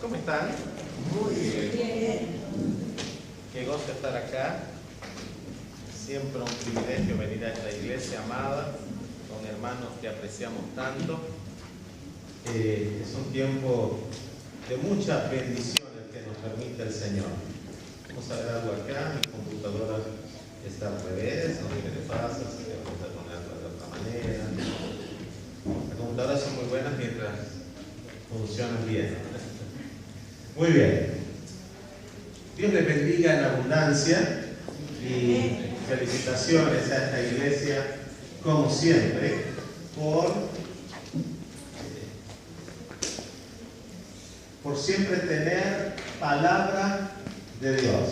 ¿Cómo están? Muy bien. Qué gozo estar acá. Siempre un privilegio venir a esta iglesia amada, con hermanos que apreciamos tanto. Es un tiempo de muchas bendiciones que nos permite el Señor. Vamos a ver algo acá. Mi computadora está al revés, no sé qué le pasa, así que vamos a ponerla de otra manera. Las computadoras son muy buenas mientras funcionan bien. Muy bien. Dios les bendiga en abundancia y felicitaciones a esta iglesia, como siempre, por siempre tener palabra de Dios.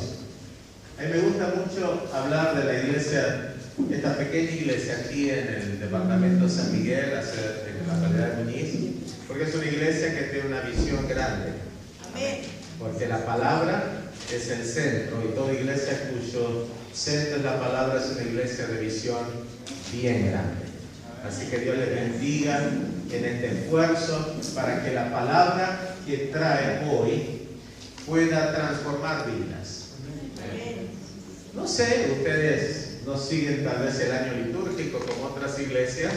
A mí me gusta mucho hablar de la iglesia, esta pequeña iglesia aquí en el departamento de San Miguel, en la localidad de Muñiz, porque es una iglesia que tiene una visión grande. Amén. Porque la palabra es el centro, y toda iglesia cuyo centro es la palabra es una iglesia de visión bien grande. Así que Dios les bendiga en este esfuerzo para que la palabra que trae hoy pueda transformar vidas. No sé, ustedes no siguen tal vez el año litúrgico como otras iglesias,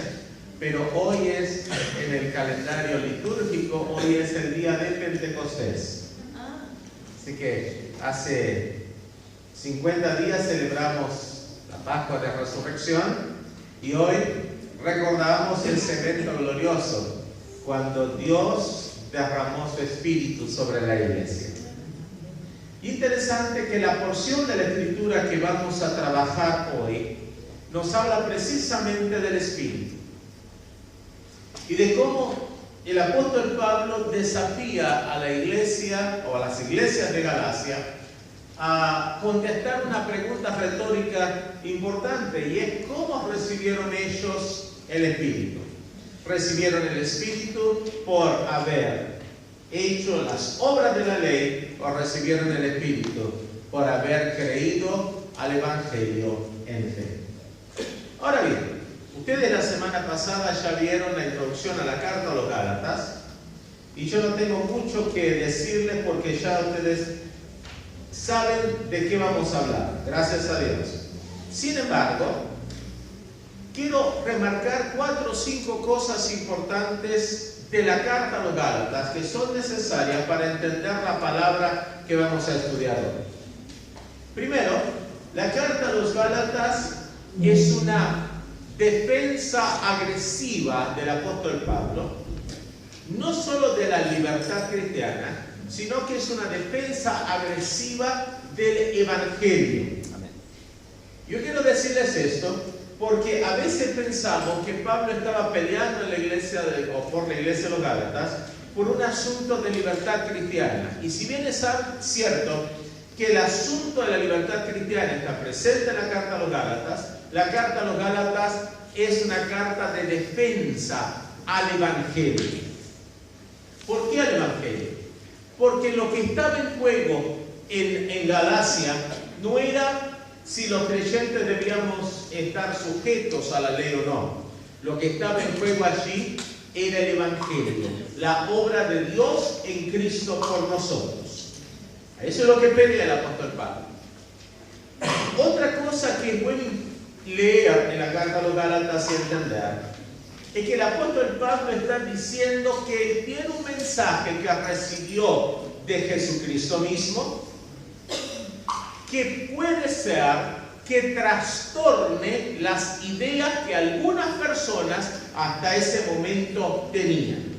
pero hoy es en el calendario litúrgico, hoy es el día de Pentecostés. Así que hace 50 días celebramos la Pascua de Resurrección y hoy recordamos ese evento glorioso cuando Dios derramó su Espíritu sobre la iglesia. Interesante que la porción de la Escritura que vamos a trabajar hoy nos habla precisamente del Espíritu y de cómo el apóstol Pablo desafía a la iglesia o a las iglesias de Galacia a contestar una pregunta retórica importante, y es: ¿cómo recibieron ellos el Espíritu? ¿Recibieron el Espíritu por haber hecho las obras de la ley, o recibieron el Espíritu por haber creído al Evangelio en fe? Ahora bien, ustedes la semana pasada ya vieron la introducción a la carta a los Gálatas, y yo no tengo mucho que decirles porque ya ustedes saben de qué vamos a hablar, gracias a Dios. Sin embargo, quiero remarcar 4 o 5 cosas importantes de la carta a los Gálatas que son necesarias para entender la palabra que vamos a estudiar hoy. Primero, la carta a los Gálatas es una defensa agresiva del apóstol Pablo, no solo de la libertad cristiana, sino que es una defensa agresiva del Evangelio. Amén. Yo quiero decirles esto porque a veces pensamos que Pablo estaba peleando en la iglesia por la iglesia de los Gálatas por un asunto de libertad cristiana. Y si bien es cierto que el asunto de la libertad cristiana está presente en la carta a los Gálatas, la carta a los Gálatas es una carta de defensa al Evangelio. ¿Por qué al Evangelio? Porque lo que estaba en juego en Galacia no era si los creyentes debíamos estar sujetos a la ley o no. Lo que estaba en juego allí era el Evangelio, la obra de Dios en Cristo por nosotros. Eso es lo que pelea el apóstol Pablo. Otra cosa que es bueno leer en la carta a los Gálatas y entender es que el apóstol Pablo está diciendo que él tiene un mensaje que recibió de Jesucristo mismo, que puede ser que trastorne las ideas que algunas personas hasta ese momento tenían.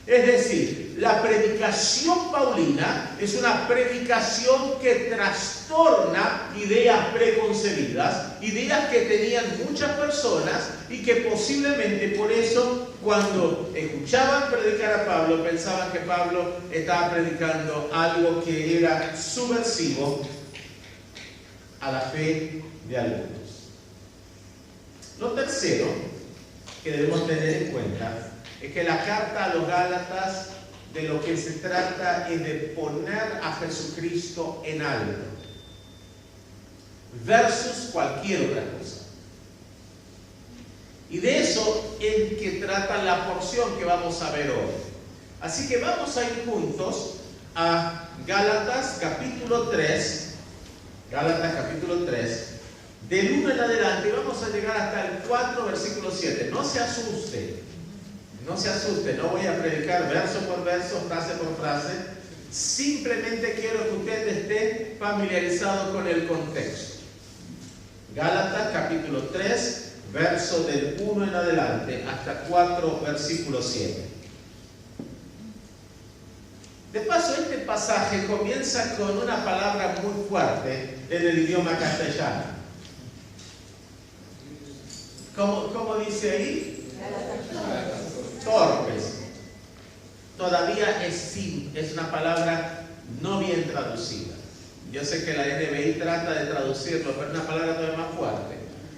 Es decir, la predicación paulina es una predicación que trastorna ideas preconcebidas, ideas que tenían muchas personas y que posiblemente por eso cuando escuchaban predicar a Pablo pensaban que Pablo estaba predicando algo que era subversivo a la fe de algunos. Lo tercero que debemos tener en cuenta es que la carta a los Gálatas de lo que se trata es de poner a Jesucristo en alto versus cualquier otra cosa. Y de eso es que trata la porción que vamos a ver hoy. Así que vamos a ir juntos a Gálatas capítulo 3, del 1 en adelante, y vamos a llegar hasta el 4, versículo 7. No se asuste, no voy a predicar verso por verso, frase por frase. Simplemente quiero que usted esté familiarizado con el contexto. Gálatas capítulo 3, verso del 1 en adelante, hasta 4, versículo 7. De paso, este pasaje comienza con una palabra muy fuerte en el idioma castellano. ¿Cómo dice ahí? Torpes. Todavía es una palabra no bien traducida. Yo sé que la NBI trata de traducirlo, pero es una palabra todavía más fuerte.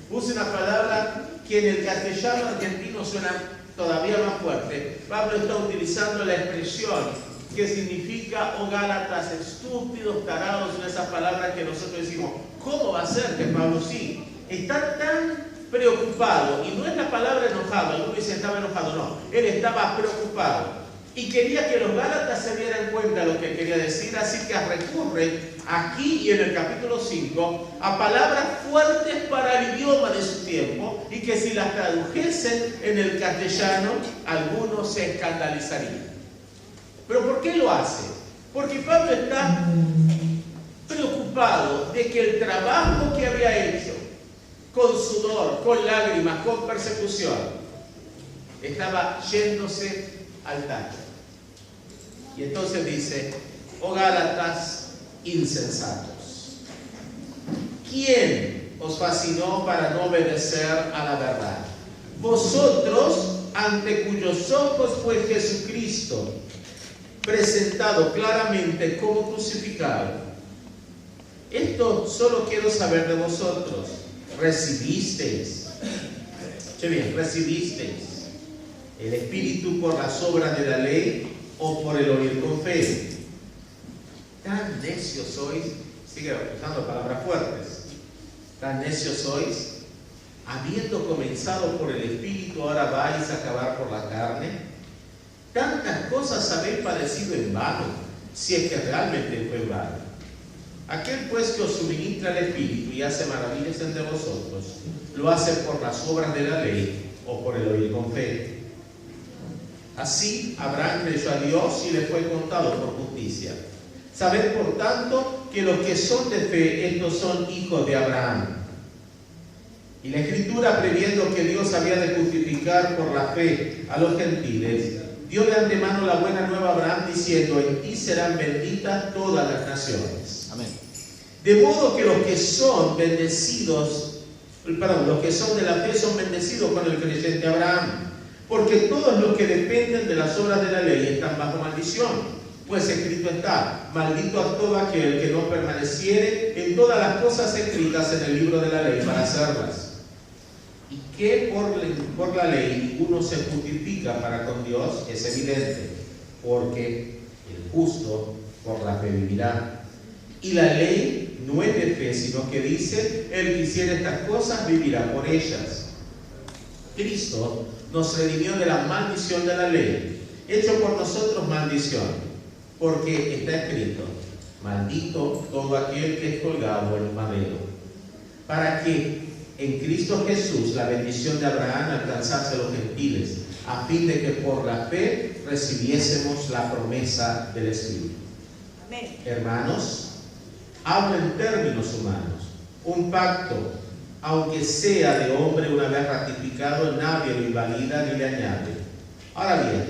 Puse una palabra que en el castellano argentino suena todavía más fuerte. Pablo está utilizando la expresión que significa, oh Gálatas, estúpidos, tarados, en esa palabra que nosotros decimos, ¿cómo va a ser que Pablo sí? Está tan preocupado, y no es la palabra enojado, algunos dicen estaba enojado, no, él estaba preocupado, y quería que los Gálatas se dieran cuenta de lo que quería decir, así que recurre aquí y en el capítulo 5 a palabras fuertes para el idioma de su tiempo, y que si las tradujesen en el castellano, algunos se escandalizarían. ¿Pero por qué lo hace? Porque Pablo está preocupado de que el trabajo que había hecho, con sudor, con lágrimas, con persecución, estaba yéndose al tacho. Y entonces dice, oh Gálatas insensatos, ¿quién os fascinó para no obedecer a la verdad? Vosotros, ante cuyos ojos fue Jesucristo presentado claramente como crucificado. Esto solo quiero saber de vosotros. ¿Recibisteis el Espíritu por las obras de la ley o por el oír con fe? Tan necios sois, sigue usando palabras fuertes, tan necios sois, habiendo comenzado por el Espíritu, ahora vais a acabar por la carne. Tantas cosas habéis padecido en vano, si es que realmente fue en vano. Aquel pues que os suministra el Espíritu y hace maravillas entre vosotros, lo hace por las obras de la ley o por el oír con fe. Así Abraham creyó a Dios y le fue contado por justicia. Sabed por tanto que los que son de fe, estos son hijos de Abraham. Y la Escritura, previendo que Dios había de justificar por la fe a los gentiles, dio de antemano la buena nueva a Abraham, diciendo, en ti serán benditas todas las naciones. Amén. De modo que los que son bendecidos, los que son de la fe son bendecidos con el creyente Abraham, porque todos los que dependen de las obras de la ley están bajo maldición, pues escrito está, maldito a todo aquel que no permaneciere en todas las cosas escritas en el libro de la ley para hacerlas. Y que por la ley ninguno se justifica para con Dios es evidente, porque el justo por la fe vivirá. Y la ley no es de fe, sino que dice, el que hiciera estas cosas vivirá por ellas. Cristo nos redimió de la maldición de la ley, hecho por nosotros maldición, porque está escrito, maldito todo aquel que es colgado en un madero, para que en Cristo Jesús la bendición de Abraham alcanzase a los gentiles, a fin de que por la fe recibiésemos la promesa del Espíritu. Amén. Hermanos, hablo en términos humanos. Un pacto, aunque sea de hombre una vez ratificado, nadie lo invalida ni le añade. Ahora bien,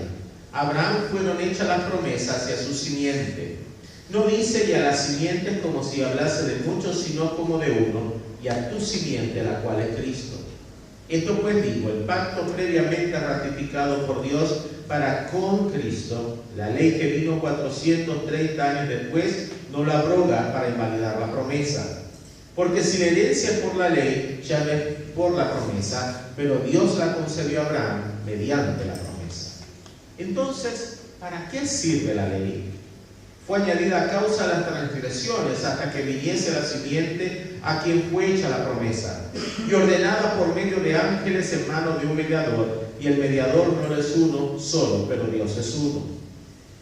a Abraham fueron hechas las promesas y a su simiente. No dice y a las simientes como si hablase de muchos, sino como de uno, y a tu simiente, la cual es Cristo. Esto pues digo, el pacto previamente ratificado por Dios para con Cristo, la ley que vino 430 años después, no la abroga para invalidar la promesa. Porque si la herencia es por la ley, ya no es por la promesa, pero Dios la concedió a Abraham mediante la promesa. Entonces, ¿para qué sirve la ley? Fue añadida a causa de las transgresiones hasta que viniese la simiente a quien fue hecha la promesa, y ordenada por medio de ángeles en manos de un mediador, y el mediador no es uno solo, pero Dios es uno.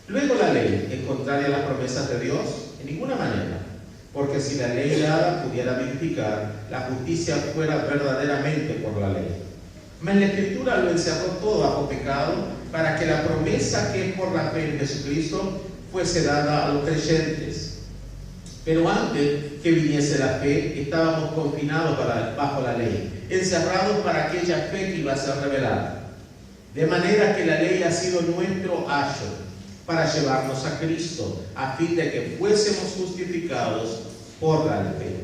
Luego la ley es contraria a las promesas de Dios en ninguna manera, porque si la ley dada pudiera vivificar, la justicia fuera verdaderamente por la ley. Mas la Escritura lo encerró todo bajo pecado, para que la promesa que es por la fe en Jesucristo fuese dada a los creyentes. Pero antes que viniese la fe, estábamos confinados bajo la ley, encerrados para aquella fe que iba a ser revelada. De manera que la ley ha sido nuestro ayo para llevarnos a Cristo, a fin de que fuésemos justificados por la fe.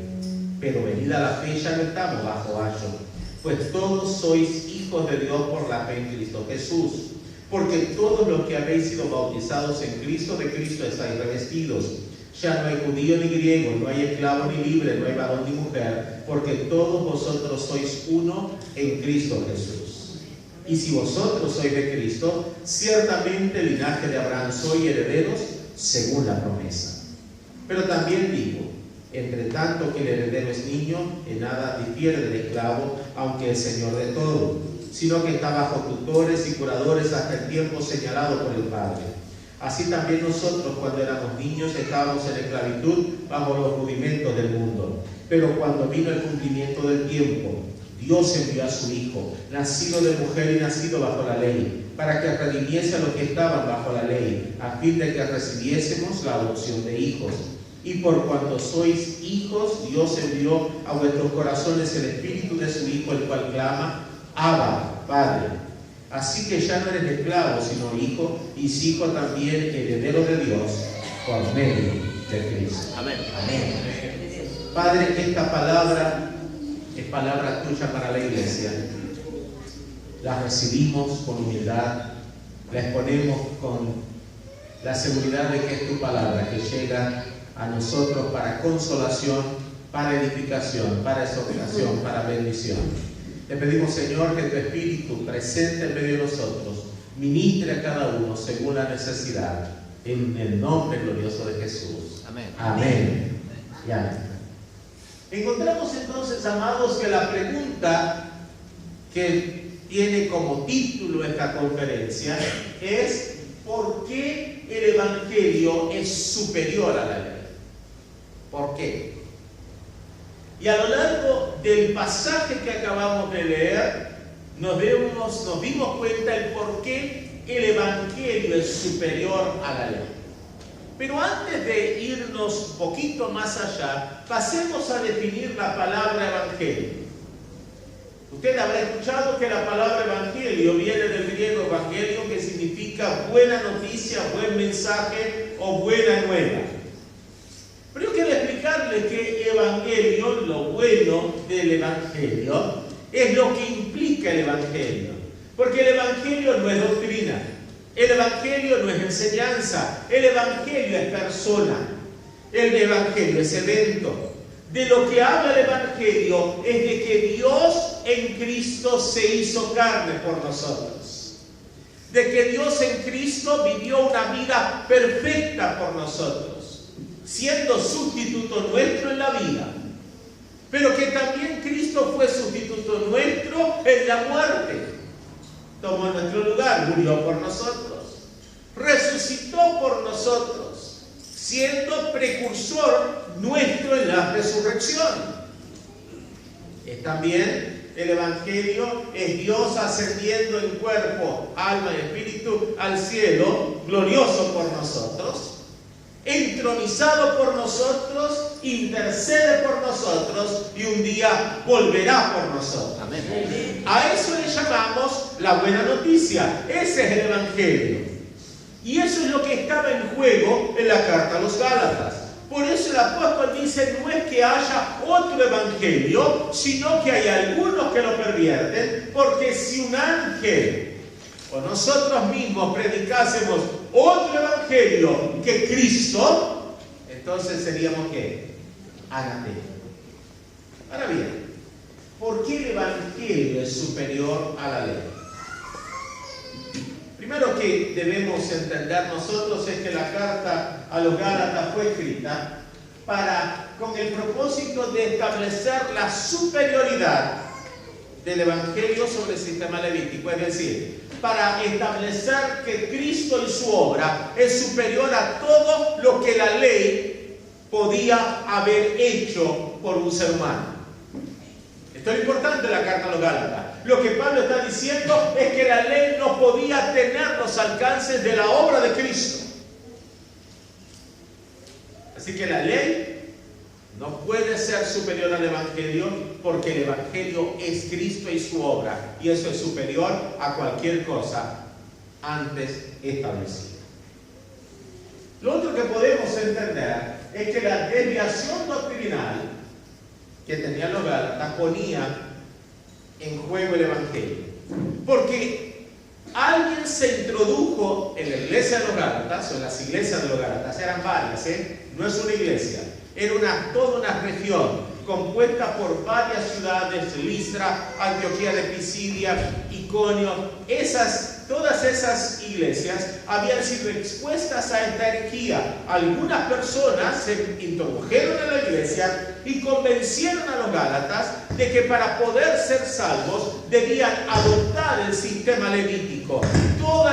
Pero venida la fe ya no estamos bajo ayo, pues todos sois hijos de Dios por la fe en Cristo Jesús. Porque todos los que habéis sido bautizados en Cristo, de Cristo estáis revestidos. Ya no hay judío ni griego, no hay esclavo ni libre, no hay varón ni mujer, porque todos vosotros sois uno en Cristo Jesús. Y si vosotros sois de Cristo, ciertamente el linaje de Abraham sois herederos según la promesa. Pero también digo, entre tanto que el heredero es niño, en nada difiere del esclavo, aunque es señor de todo, sino que está bajo tutores y curadores hasta el tiempo señalado por el Padre. Así también nosotros, cuando éramos niños, estábamos en esclavitud bajo los rudimentos del mundo. Pero cuando vino el cumplimiento del tiempo, Dios envió a su Hijo, nacido de mujer y nacido bajo la ley, para que redimiese a los que estaban bajo la ley, a fin de que recibiésemos la adopción de hijos. Y por cuanto sois hijos, Dios envió a vuestros corazones el Espíritu de su Hijo, el cual clama, Abba, Padre. Así que ya no eres esclavo, sino hijo, y si hijo también heredero de Dios, por medio de Cristo. Amén. Amén. Padre, esta palabra es palabra tuya para la iglesia. La recibimos con humildad, la exponemos con la seguridad de que es tu palabra que llega a nosotros para consolación, para edificación, para exhortación, para bendición. Te pedimos, Señor, que tu Espíritu presente en medio de nosotros, ministre a cada uno según la necesidad, en el nombre glorioso de Jesús. Amén. Amén. Y amén. Encontramos entonces, amados, que la pregunta que tiene como título esta conferencia es: ¿por qué el Evangelio es superior a la ley? ¿Por qué? Y a lo largo del pasaje que acabamos de leer, nos dimos cuenta del por qué el Evangelio es superior a la ley. Pero antes de irnos un poquito más allá, pasemos a definir la palabra Evangelio. Usted habrá escuchado que la palabra Evangelio viene del griego Evangelio, que significa buena noticia, buen mensaje o buena nueva. Pero yo quiero explicarle que Evangelio, lo bueno del Evangelio, es lo que implica el Evangelio. Porque el Evangelio no es doctrina, el Evangelio no es enseñanza, el Evangelio es persona, el Evangelio es evento. De lo que habla el Evangelio es de que Dios en Cristo se hizo carne por nosotros. De que Dios en Cristo vivió una vida perfecta por nosotros, siendo sustituto nuestro en la vida, pero que también Cristo fue sustituto nuestro en la muerte. Tomó nuestro lugar, murió por nosotros, resucitó por nosotros, siendo precursor nuestro en la resurrección. Es también el Evangelio, es Dios ascendiendo en cuerpo, alma y espíritu al cielo, glorioso por nosotros, entronizado por nosotros, intercede por nosotros y un día volverá por nosotros. Amén. A eso le llamamos la buena noticia. Ese es el Evangelio. Y eso es lo que estaba en juego en la carta a los Gálatas. Por eso el apóstol dice: no es que haya otro evangelio, sino que hay algunos que lo pervierten, porque si un ángel o nosotros mismos predicásemos otro evangelio que Cristo, entonces seríamos ¿qué? Anatemas. Ahora bien, ¿por qué el evangelio es superior a la ley? Primero que debemos entender nosotros es que la carta a los Gálatas fue escrita con el propósito de establecer la superioridad del Evangelio sobre el sistema levítico. Es decir, para establecer que Cristo y su obra es superior a todo lo que la ley podía haber hecho por un ser humano. Esto es lo importante de la carta a los Gálatas. Lo que Pablo está diciendo es que la ley no podía tener los alcances de la obra de Cristo. Así que la ley no puede ser superior al Evangelio, porque el Evangelio es Cristo y su obra, y eso es superior a cualquier cosa antes establecida. Lo otro que podemos entender es que la desviación doctrinal que tenían los Gálatas ponía en juego el Evangelio, porque alguien se introdujo en la iglesia de los Gálatas, o en las iglesias de los Gálatas, eran varias, no es una iglesia, era toda una región compuesta por varias ciudades: Listra, Antioquía de Pisidia, Iconio. Todas esas iglesias habían sido expuestas a esta herejía. Algunas personas se introdujeron en la iglesia y convencieron a los Gálatas de que para poder ser salvos debían adoptar el sistema levítico, todo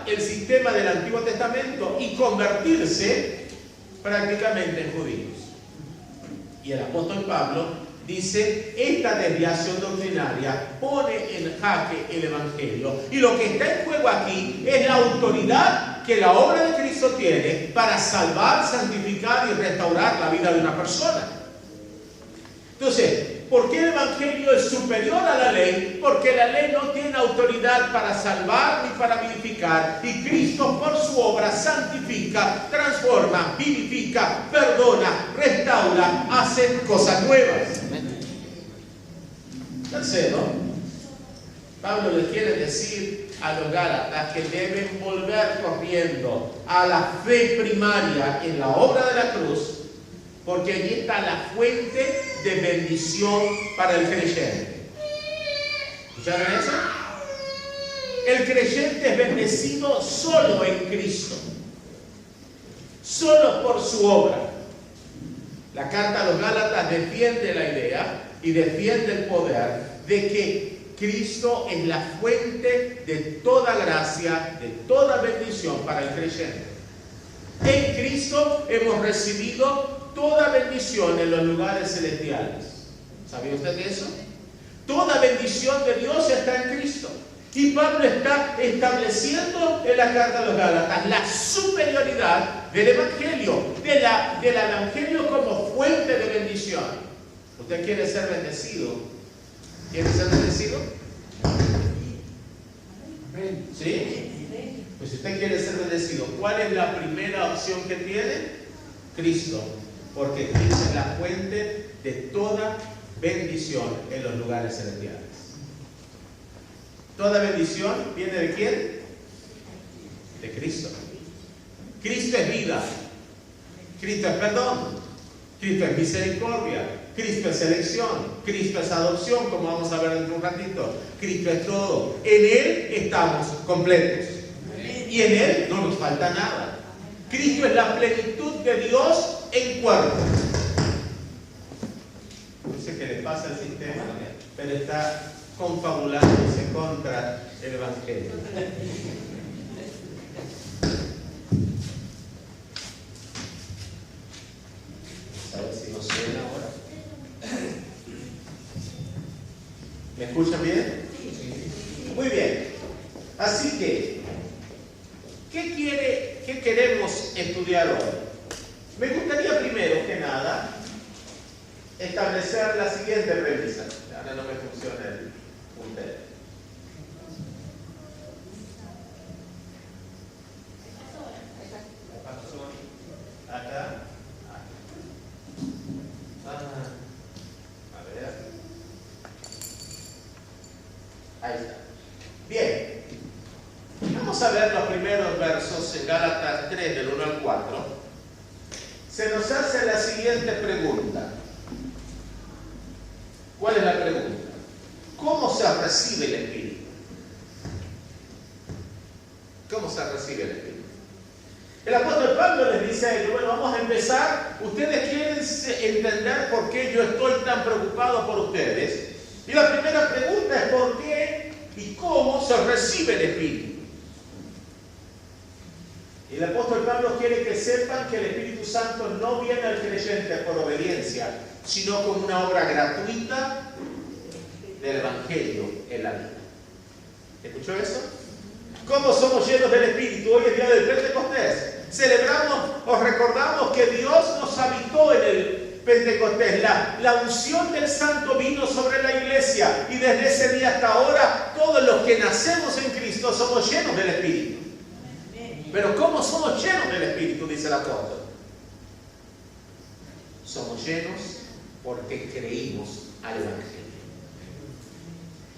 el sistema del Antiguo Testamento, y convertirse prácticamente en judíos. Y el apóstol Pablo dice: esta desviación doctrinaria pone en jaque el Evangelio, y lo que está en juego aquí es la autoridad que la obra de Cristo tiene para salvar, santificar y restaurar la vida de una persona. Entonces, ¿por qué el Evangelio es superior a la ley? Porque la ley no tiene autoridad para salvar ni para vivificar, y Cristo por su obra santifica, transforma, vivifica, perdona, restaura, hace cosas nuevas. Tercero, Pablo le quiere decir a los Gálatas que deben volver corriendo a la fe primaria en la obra de la cruz, porque allí está la fuente de bendición para el creyente. ¿Escucharon eso? El creyente es bendecido solo en Cristo, solo por su obra. La carta a los Gálatas defiende la idea y defiende el poder de que Cristo es la fuente de toda gracia, de toda bendición para el creyente. En Cristo hemos recibido toda bendición en los lugares celestiales. ¿Sabía usted eso? Toda bendición de Dios está en Cristo. Y Pablo está estableciendo en la carta a los Gálatas la superioridad del Evangelio, del Evangelio como fuente de bendición. ¿Usted quiere ser bendecido? ¿Quiere ser bendecido? ¿Sí? Pues si usted quiere ser bendecido, ¿cuál es la primera opción que tiene? Cristo. Porque Cristo es la fuente de toda bendición en los lugares celestiales. Toda bendición viene ¿de quién? De Cristo. Cristo es vida. Cristo es perdón. Cristo es misericordia. Cristo es elección. Cristo es adopción, como vamos a ver dentro de un ratito. Cristo es todo. En Él estamos completos. Y en Él no nos falta nada. Cristo es la plenitud de Dios en cuerpo. No sé qué le pasa al sistema, pero está confabulándose contra el Evangelio. A ver si nos suena ahora. ¿Me escuchan bien? Muy bien. Así que, ¿qué queremos estudiar hoy? Me gustaría primero que nada establecer la siguiente premisa. Ahora no me funciona el puntero. Acá. A ver. Ahí está. Bien. Vamos a ver los primeros versos en Gálatas 3, del 1 al 4. Se nos hace la siguiente pregunta. ¿Cuál es la pregunta? ¿Cómo se recibe el Espíritu? ¿Cómo se recibe el Espíritu? El apóstol Pablo les dice a ellos: bueno, vamos a empezar. Ustedes quieren entender por qué yo estoy tan preocupado por ustedes. Y la primera pregunta es: ¿por qué y cómo se recibe el Espíritu. Y el apóstol Pablo quiere que sepan que el Espíritu Santo no viene al creyente por obediencia, sino como una obra gratuita del Evangelio en la vida. ¿Escuchó eso? ¿Cómo somos llenos del Espíritu? Hoy es día del Pentecostés. Celebramos o recordamos que Dios nos habitó en el Pentecostés. La unción del Santo vino sobre la iglesia y desde ese día hasta ahora todos los que nacemos en Cristo somos llenos del Espíritu. Pero ¿cómo somos llenos del Espíritu? Dice el apóstol. Somos llenos porque creímos al Evangelio.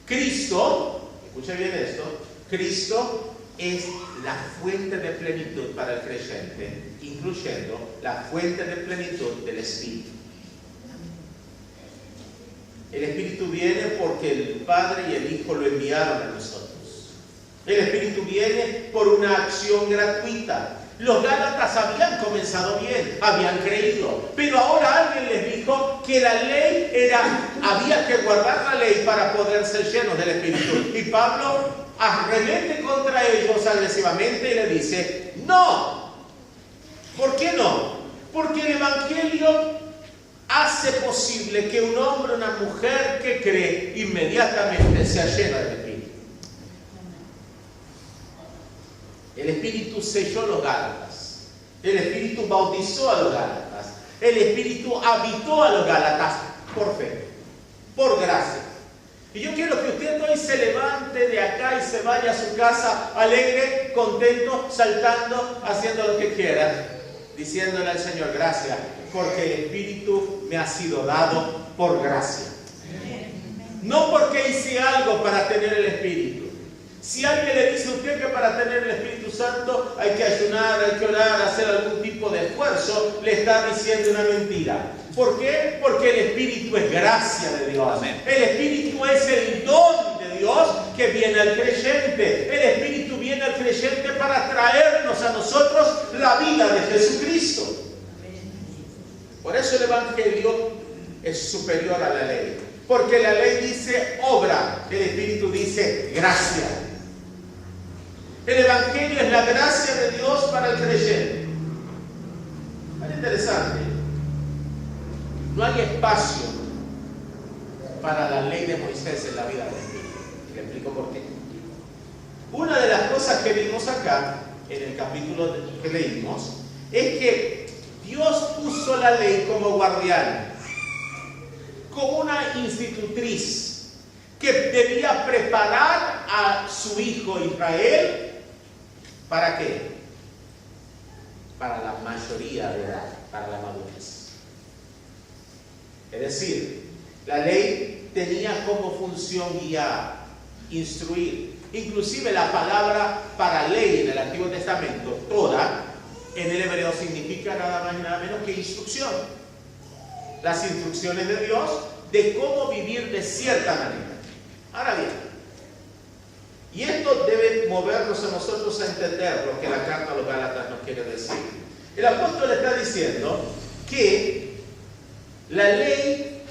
Cristo, escuche bien esto, Cristo es la fuente de plenitud para el creyente, incluyendo la fuente de plenitud del Espíritu. El Espíritu viene porque el Padre y el Hijo lo enviaron a nosotros. El Espíritu viene por una acción gratuita. Los Gálatas habían comenzado bien, habían creído, pero ahora alguien les dijo que la ley había que guardar la ley para poder ser llenos del Espíritu. Y Pablo arremete contra ellos agresivamente y le dice, no. ¿Por qué no? Porque el Evangelio hace posible que un hombre o una mujer que cree inmediatamente sea llena del Espíritu. El Espíritu selló a los Gálatas. El Espíritu bautizó a los Gálatas. El Espíritu habitó a los Gálatas por fe, por gracia. Y yo quiero que usted hoy se levante de acá y se vaya a su casa alegre, contento, saltando, haciendo lo que quiera, diciéndole al Señor, gracias, porque el Espíritu me ha sido dado por gracia. No porque hice algo para tener el Espíritu. Si alguien le dice a usted que para tener el Espíritu Santo hay que ayunar, hay que orar, hacer algún tipo de esfuerzo, le está diciendo una mentira. ¿Por qué? Porque el Espíritu es gracia de Dios. Amén. El Espíritu es el don de Dios que viene al creyente. El Espíritu viene al creyente para traernos a nosotros la vida de Jesucristo. Por eso el Evangelio es superior a la ley. Porque la ley dice obra, el Espíritu dice gracia. El Evangelio es la gracia de Dios para el creyente. Es interesante. No hay espacio para la ley de Moisés en la vida del Espíritu. Le explico por qué. Una de las cosas que vimos acá, en el capítulo que leímos, es que Dios puso la ley como guardián, como una institutriz que debía preparar a su hijo Israel. ¿Para qué? Para la mayoría de edad, para la madurez. Es decir, la ley tenía como función guiar, instruir. Inclusive la palabra para ley en el Antiguo Testamento, Torah, en el hebreo significa nada más y nada menos que instrucción. Las instrucciones de Dios de cómo vivir de cierta manera. Ahora bien, y esto debe movernos a nosotros a entender lo que la carta a los Gálatas nos quiere decir. El apóstol está diciendo que la ley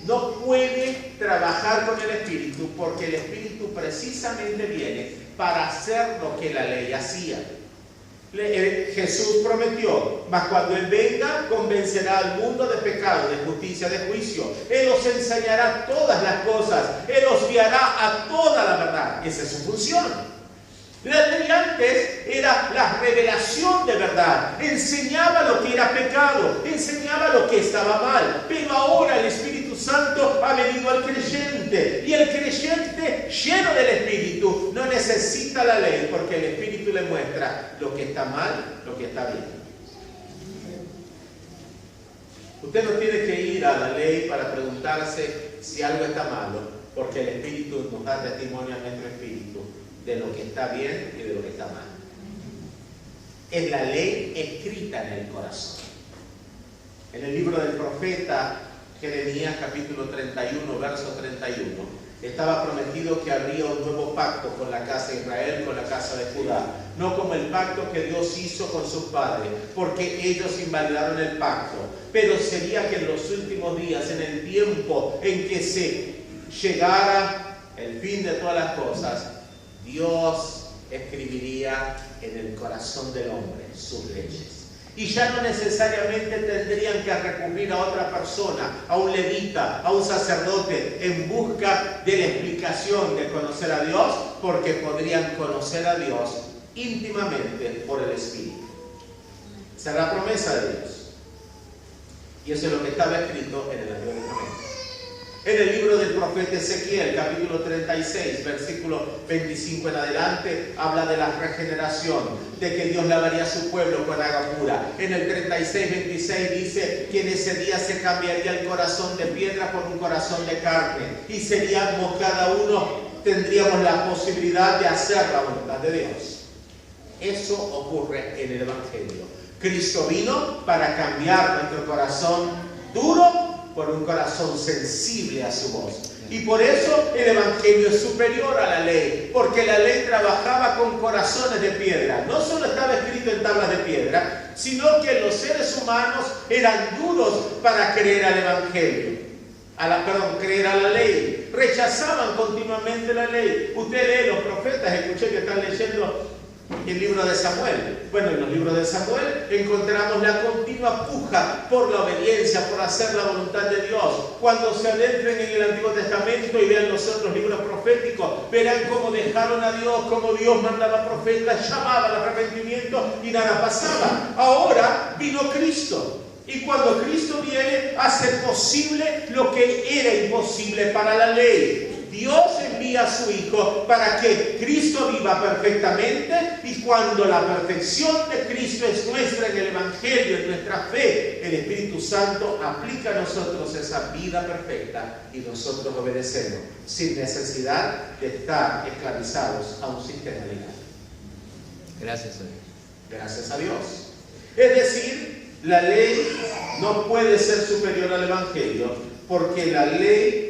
no puede trabajar con el Espíritu porque el Espíritu precisamente viene para hacer lo que la ley hacía. Jesús prometió, mas cuando Él venga, convencerá al mundo de pecado, de justicia, de juicio. Él os enseñará todas las cosas. Él os guiará a toda la verdad. Esa es su función. La ley antes era la revelación de verdad. Enseñaba lo que era pecado, enseñaba lo que estaba mal. Pero ahora el Espíritu Santo ha venido al creyente. Y el creyente lleno del Espíritu no necesita la ley porque el Espíritu le muestra lo que está mal, lo que está bien. Usted no tiene que ir a la ley para preguntarse si algo está malo, porque el Espíritu nos da testimonio a nuestro espíritu de lo que está bien y de lo que está mal. Es la ley escrita en el corazón. En el libro del profeta Jeremías, capítulo 31, verso 31, estaba prometido que habría un nuevo pacto con la casa de Israel, con la casa de Judá. No como el pacto que Dios hizo con sus padres, porque ellos invalidaron el pacto. Pero sería que en los últimos días, en el tiempo en que se llegara el fin de todas las cosas, Dios escribiría en el corazón del hombre sus leyes. Y ya no necesariamente tendrían que recurrir a otra persona, a un levita, a un sacerdote, en busca de la explicación de conocer a Dios, porque podrían conocer a Dios íntimamente por el Espíritu. Esa es la promesa de Dios. Y eso es lo que estaba escrito en el Antiguo Testamento. En el libro del profeta Ezequiel, capítulo 36, versículo 25 en adelante, habla de la regeneración, de que Dios lavaría a su pueblo con agua pura. En el 36, 26 dice que en ese día se cambiaría el corazón de piedra por un corazón de carne. Y seríamos cada uno, tendríamos la posibilidad de hacer la voluntad de Dios. Eso ocurre en el Evangelio. Cristo vino para cambiar nuestro corazón duro por un corazón sensible a su voz. Y por eso el Evangelio es superior a la ley, porque la ley trabajaba con corazones de piedra. No solo estaba escrito en tablas de piedra, sino que los seres humanos eran duros para creer al Evangelio. Creer a la ley. Rechazaban continuamente la ley. Usted lee los profetas, escuché que están leyendo el libro de Samuel. Bueno, en los libros de Samuel encontramos la continua puja por la obediencia, por hacer la voluntad de Dios. Cuando se adentren en el Antiguo Testamento y vean los otros libros proféticos, verán cómo dejaron a Dios, cómo Dios mandaba profetas, llamaba al arrepentimiento y nada pasaba. Ahora vino Cristo. Y cuando Cristo viene, hace posible lo que era imposible para la ley. Dios envía a su Hijo para que Cristo viva perfectamente, y cuando la perfección de Cristo es nuestra en el Evangelio, en nuestra fe, el Espíritu Santo aplica a nosotros esa vida perfecta y nosotros obedecemos sin necesidad de estar esclavizados a un sistema legal. Gracias a Dios. Gracias a Dios. Es decir, la ley no puede ser superior al Evangelio, porque la ley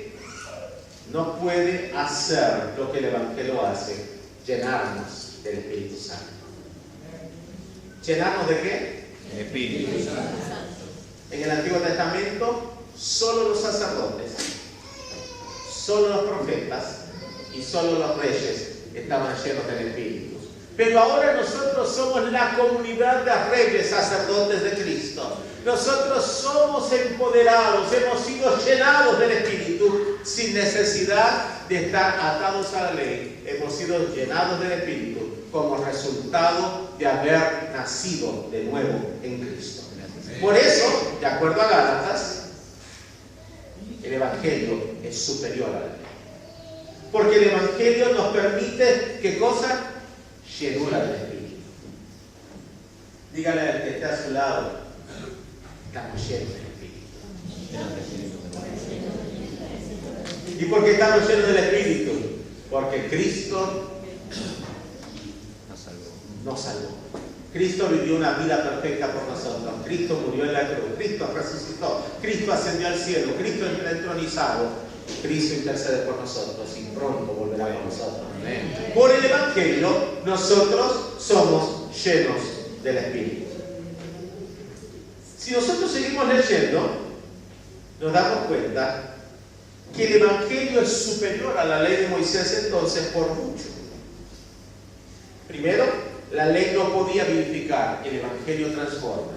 no puede hacer lo que el Evangelio hace, llenarnos del Espíritu Santo. ¿Llenarnos de qué? El Espíritu Santo. En el Antiguo Testamento, solo los sacerdotes, solo los profetas y solo los reyes estaban llenos del Espíritu. Pero ahora nosotros somos la comunidad de reyes sacerdotes de Cristo. Nosotros somos empoderados, hemos sido llenados del Espíritu sin necesidad de estar atados a la ley. Hemos sido llenados del Espíritu como resultado de haber nacido de nuevo en Cristo. Por eso, de acuerdo a Gálatas, el Evangelio es superior a la ley. Porque el Evangelio nos permite, ¿qué cosa? Llenura del Espíritu. Dígale al que está a su lado, estamos llenos del Espíritu. ¿Y por qué estamos llenos del Espíritu? Porque Cristo nos salvó. Cristo vivió una vida perfecta por nosotros. Cristo murió en la cruz. Cristo resucitó. Cristo ascendió al cielo. Cristo está entronizado. Cristo intercede por nosotros y pronto volverá con nosotros. Amén. Por el Evangelio nosotros somos llenos del Espíritu. Si nosotros seguimos leyendo, nos damos cuenta que el Evangelio es superior a la ley de Moisés entonces por mucho. Primero, la ley no podía vivificar, el Evangelio transforma.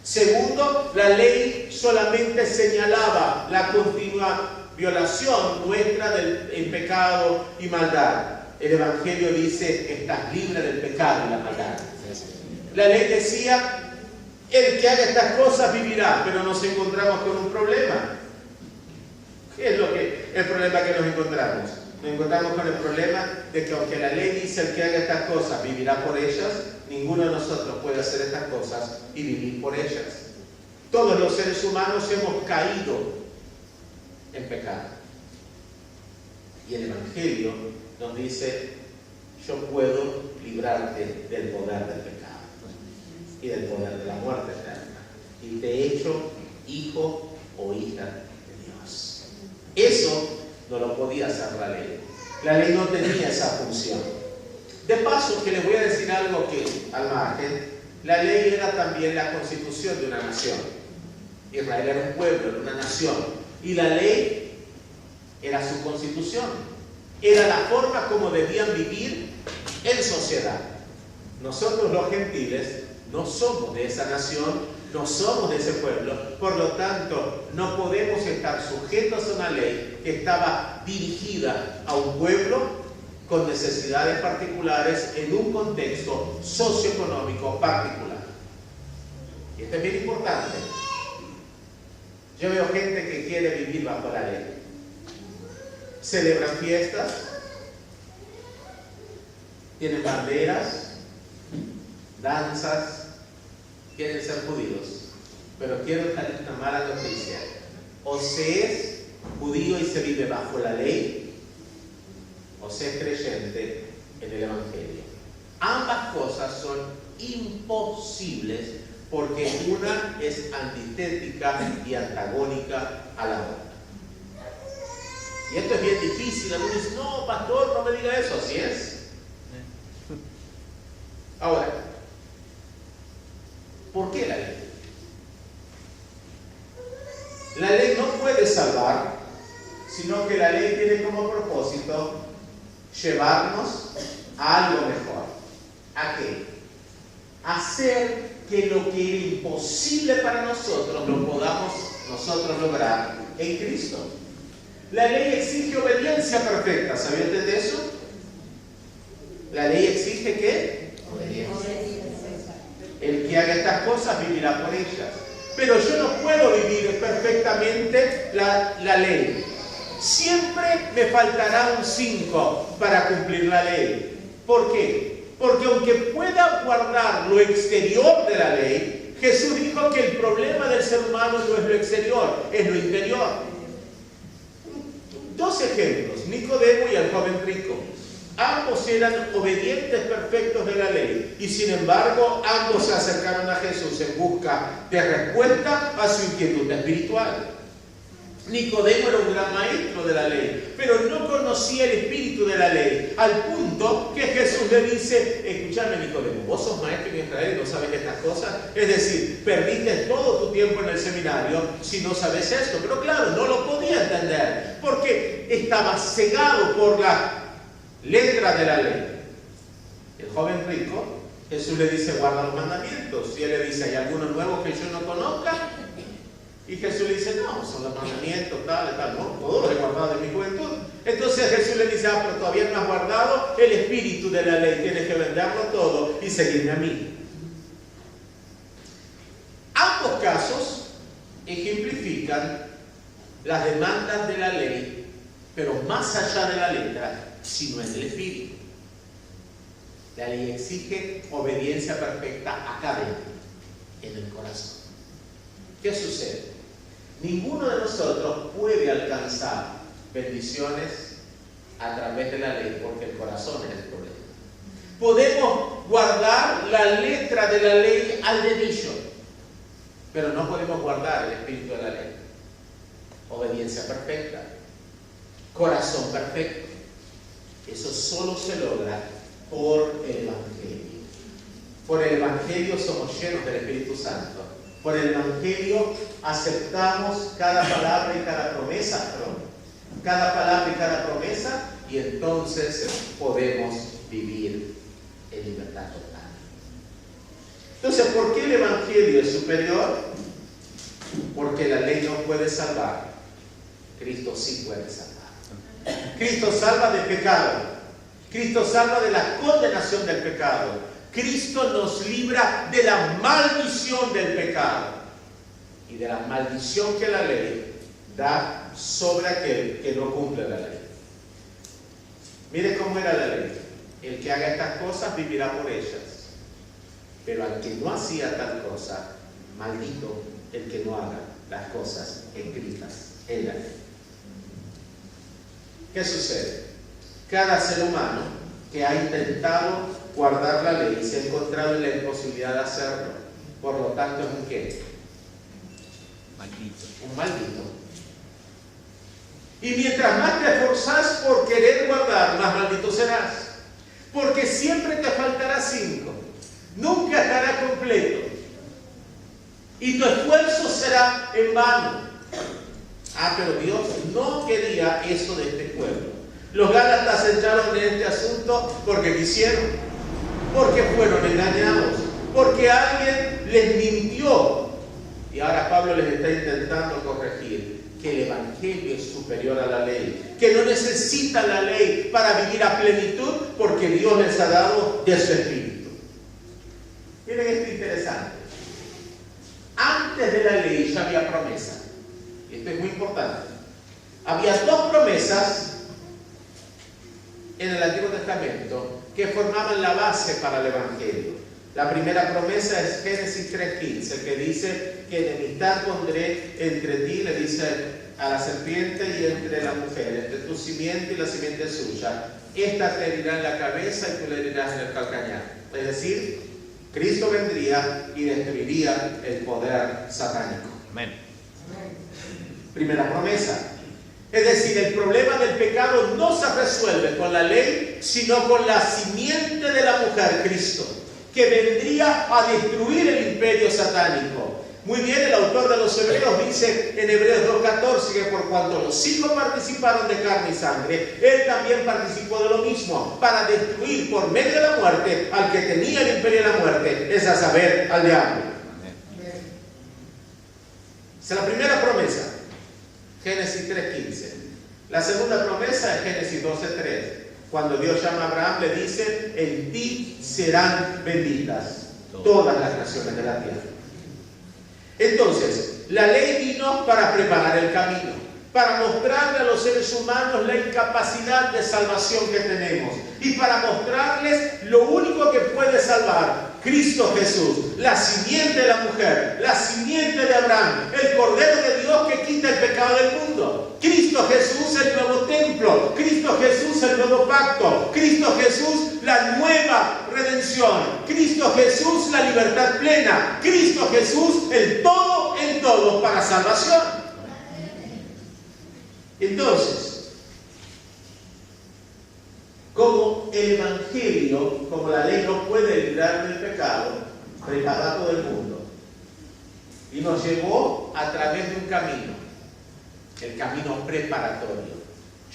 Segundo, la ley solamente señalaba la continua violación nuestra del pecado y maldad. El Evangelio dice, estás libre del pecado y la maldad. La ley decía, el que haga estas cosas vivirá, pero nos encontramos con un problema. ¿Qué es el problema que nos encontramos? Nos encontramos con el problema de que aunque la ley dice el que haga estas cosas vivirá por ellas, ninguno de nosotros puede hacer estas cosas y vivir por ellas. Todos los seres humanos hemos caído en pecado. Y el Evangelio nos dice, yo puedo librarte del poder del pecado y del poder de la muerte eterna. Y te he hecho hijo o hija de Dios. Eso no lo podía hacer la ley. La ley no tenía esa función. De paso, que les voy a decir algo que, al margen, la ley era también la constitución de una nación. Israel era un pueblo, era una nación. Y la ley era su constitución. Era la forma como debían vivir en sociedad. Nosotros los gentiles no somos de esa nación, no somos de ese pueblo, por lo tanto no podemos estar sujetos a una ley que estaba dirigida a un pueblo con necesidades particulares en un contexto socioeconómico particular. Y esto es bien importante. Yo veo gente que quiere vivir bajo la ley. Celebran fiestas, tienen banderas, danzas, quieren ser judíos. Pero quiero darles una mala noticia. O se es judío y se vive bajo la ley, o se es creyente en el Evangelio. Ambas cosas son imposibles porque una es antitética y antagónica a la otra. Y esto es bien difícil. Algunos dicen, no, pastor, no me diga eso. Así es. Ahora, ¿por qué la ley? La ley no puede salvar, sino que la ley tiene como propósito llevarnos a algo mejor. ¿A qué? Hacer que lo que era imposible para nosotros lo podamos nosotros lograr en Cristo. La ley exige obediencia perfecta. ¿Sabía usted de eso? La ley exige ¿qué? Obediencia. El que haga estas cosas vivirá por ellas. Pero yo no puedo vivir perfectamente la ley. Siempre me faltará un 5 para cumplir la ley. ¿Por qué? Porque aunque pueda guardar lo exterior de la ley, Jesús dijo que el problema del ser humano no es lo exterior, es lo interior. Dos ejemplos, Nicodemo y el joven rico. Ambos eran obedientes perfectos de la ley y sin embargo ambos se acercaron a Jesús en busca de respuesta a su inquietud espiritual. Nicodemo era un gran maestro de la ley, pero no conocía el espíritu de la ley, al punto que Jesús le dice, escúchame Nicodemo, vos sos maestro en Israel y no sabes estas cosas, es decir, perdiste todo tu tiempo en el seminario si no sabes esto. Pero claro, no lo podía entender, porque estaba cegado por la letra de la ley. El joven rico, Jesús le dice, guarda los mandamientos, y él le dice, ¿hay alguno nuevo que yo no conozca? Y Jesús le dice, no, son los mandamientos, tal, no, todos los he guardado de mi juventud. Entonces Jesús le dice, pero todavía no has guardado el espíritu de la ley, tienes que venderlo todo y seguirme a mí. Ambos casos ejemplifican las demandas de la ley, pero más allá de la letra, sino en el espíritu. La ley exige obediencia perfecta acá dentro, en el corazón. ¿Qué sucede? Ninguno de nosotros puede alcanzar bendiciones a través de la ley porque el corazón es el problema. Podemos guardar la letra de la ley al dedillo, pero no podemos guardar el espíritu de la ley. Obediencia perfecta, corazón perfecto. Eso solo se logra por el Evangelio. Por el Evangelio somos llenos del Espíritu Santo. Por el Evangelio aceptamos cada palabra y cada promesa, cada palabra y cada promesa, y entonces podemos vivir en libertad total. Entonces, ¿por qué el Evangelio es superior? Porque la ley no puede salvar. Cristo sí puede salvar. Cristo salva del pecado. Cristo salva de la condenación del pecado. Cristo nos libra de la maldición del pecado y de la maldición que la ley da sobre aquel que no cumple la ley. Mire cómo era la ley. El que haga estas cosas vivirá por ellas. Pero al que no hacía tal cosa, maldito el que no haga las cosas escritas en la ley. ¿Qué sucede? Cada ser humano que ha intentado guardar la ley se ha encontrado en la imposibilidad de hacerlo. Por lo tanto, ¿es un qué? Maldito. Un maldito. Y mientras más te esforzás por querer guardar, más maldito serás. Porque siempre te faltará 5. Nunca estará completo. Y tu esfuerzo será en vano. Pero Dios no quería eso de este pueblo. Los Gálatas entraron en este asunto porque quisieron, porque fueron engañados, porque alguien les mintió. Y ahora Pablo les está intentando corregir que el Evangelio es superior a la ley, que no necesitan la ley para vivir a plenitud, porque Dios les ha dado de su Espíritu. Miren esto interesante. Antes de la ley ya había promesa. Y esto es muy importante. Había dos promesas en el Antiguo Testamento que formaban la base para el Evangelio. La primera promesa es Génesis 3:15, que dice que enemistad pondré entre ti, le dice a la serpiente, y entre la mujer, entre tu simiente y la simiente suya. Esta te herirá en la cabeza y tú le herirás en el calcañar. Es decir, Cristo vendría y destruiría el poder satánico. Amén. Primera promesa. Es decir, el problema del pecado no se resuelve con la ley, sino con la simiente de la mujer, Cristo, que vendría a destruir el imperio satánico. Muy bien, el autor de los Hebreos dice en Hebreos 2:14 que por cuanto los hijos participaron de carne y sangre, él también participó de lo mismo, para destruir por medio de la muerte al que tenía el imperio de la muerte, es a saber, al diablo. Esa es la primera promesa, Génesis 3:15. La segunda promesa es Génesis 12:3. Cuando Dios llama a Abraham, le dice: en ti serán benditas todas las naciones de la tierra. Entonces, la ley vino para preparar el camino, para mostrarle a los seres humanos la incapacidad de salvación que tenemos y para mostrarles lo único que puede salvar: Cristo Jesús, la simiente de la mujer, la simiente de Abraham, el Cordero de Dios que quita el pecado del mundo. Cristo Jesús, el nuevo templo. Cristo Jesús, el nuevo pacto. Cristo Jesús, la nueva redención. Cristo Jesús, la libertad plena. Cristo Jesús, el todo en todo para salvación. Entonces, como el Evangelio, como la ley no puede librar del pecado, preparó a todo el mundo y nos llevó a través de un camino, el camino preparatorio,